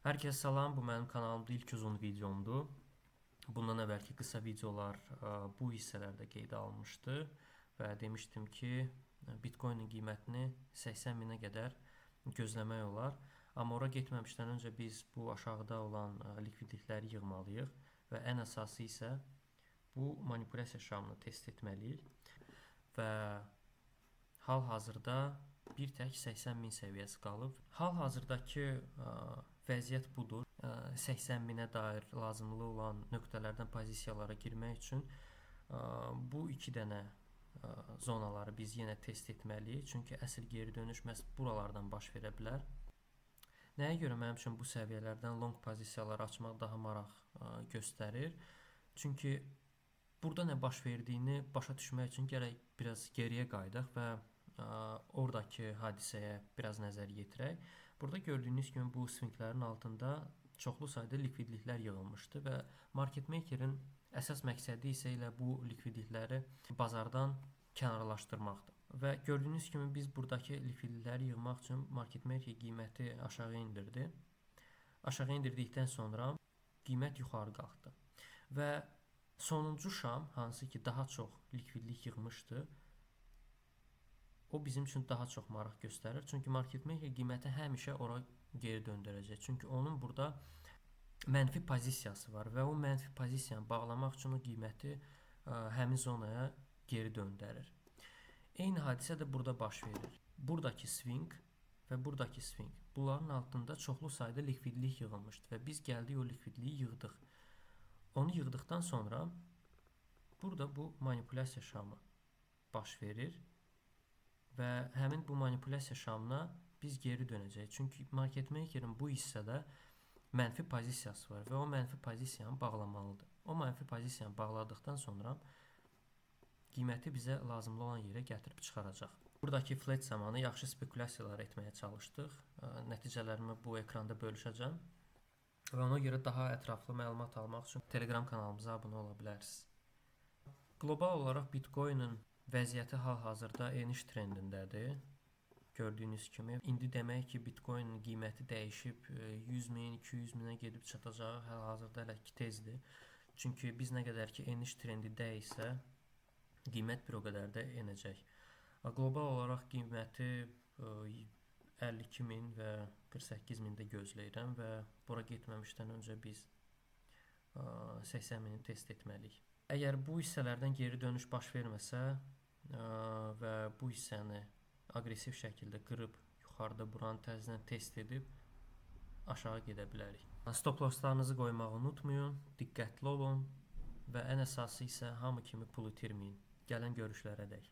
Hər kəsə salam, bu mənim kanalımda ilk uzun videomdur. Bundan əvvəlki qısa videolar bu hissələrdə qeydə alınmışdı və demişdim ki, Bitcoinin qiymətini 80 minə qədər gözləmək olar. Amma ora getməmişdən öncə biz bu aşağıda olan likvidlikləri yığmalıyıq və ən əsası isə bu manipulyasiya şamını test etməliyik və hal-hazırda bir tək 80 min səviyyəsi qalıb. Hal-hazırdakı vəziyyət budur. 80 minə dair lazımlı olan nöqtələrdən pozisiyalara girmək üçün bu iki dənə zonaları biz yenə test etməliyik. Çünki əsl geri dönüş məhz buralardan baş verə bilər. Nəyə görə mənim üçün bu səviyyələrdən long pozisiyalar açmaq daha maraq göstərir? Çünki burada nə baş verdiyini başa düşmək üçün gərək biraz geriyə qayıdaq və oradakı hadisəyə biraz nəzər yetirək. Burada gördüyünüz kimi bu svinklərin altında çoxlu sayda likvidliklər yığılmışdı və market makerin əsas məqsədi isə elə bu likvidlikləri bazardan kənarlaşdırmaqdır. Və gördüyünüz kimi biz buradakı likvidlikləri yığmaq üçün market maker qiyməti aşağı indirdi. Aşağı indirdikdən sonra qiymət yuxarı qalxdı. Və sonuncu şam, hansı ki daha çox likvidlik yığmışdı, o bizim üçün daha çox maraq göstərir. Çünki market maker qiyməti həmişə ora geri döndürəcək. Çünki onun burada mənfi pozisiyası var və o mənfi pozisiyanı bağlamaq üçün o qiyməti həmin zonaya geri döndərir. Eyni hadisə də burada baş verir. Buradakı swing və buradakı swing. Bunların altında çoxlu sayda likvidlik yığılmışdı və biz gəldik o likvidliyi yığdıq. Onu yığdıqdan sonra burada bu manipulyasiya şamı baş verir və həmin bu manipulyasiya şamına biz geri dönəcəyik. Çünki market makerin bu hissədə mənfi pozisiyası var və o mənfi pozisiyanı bağlamalıdır. O mənfi pozisiyanı bağladıqdan sonra qiyməti bizə lazımlı olan yerə gətirib çıxaracaq. Buradakı flat zamanı yaxşı spekulyasiyalar etməyə çalışdıq. Nəticələrimi bu ekranda bölüşəcəm və ona görə daha ətraflı məlumat almaq üçün Telegram kanalımıza abunə ola bilərsiniz. Qlobal olaraq Bitcoinin vəziyyəti hal-hazırda eniş trendindədir. Gördüyünüz kimi indi demək ki, Bitcoinin qiyməti dəyişib 100 min, 200 minə gedib çatacağı hal-hazırda hələ ki tezdir. Çünki biz nə qədər ki eniş trendində isə qiymət bir o qədər də enəcək. Qlobal olaraq qiyməti 52 min və 48 mində gözləyirəm və bura getməmişdən öncə biz 80 mini test etməliyik. Əgər bu hissələrdən geri dönüş baş verməsə və bu hissəni aqressiv şəkildə qırıb yuxarıda buranı təzədən test edib aşağı gedə bilərik. Stop losslarınızı qoymağı unutmayın, diqqətli olun və ən əsası isə hamı kimi pul itirməyin. Gələn görüşlərə dək.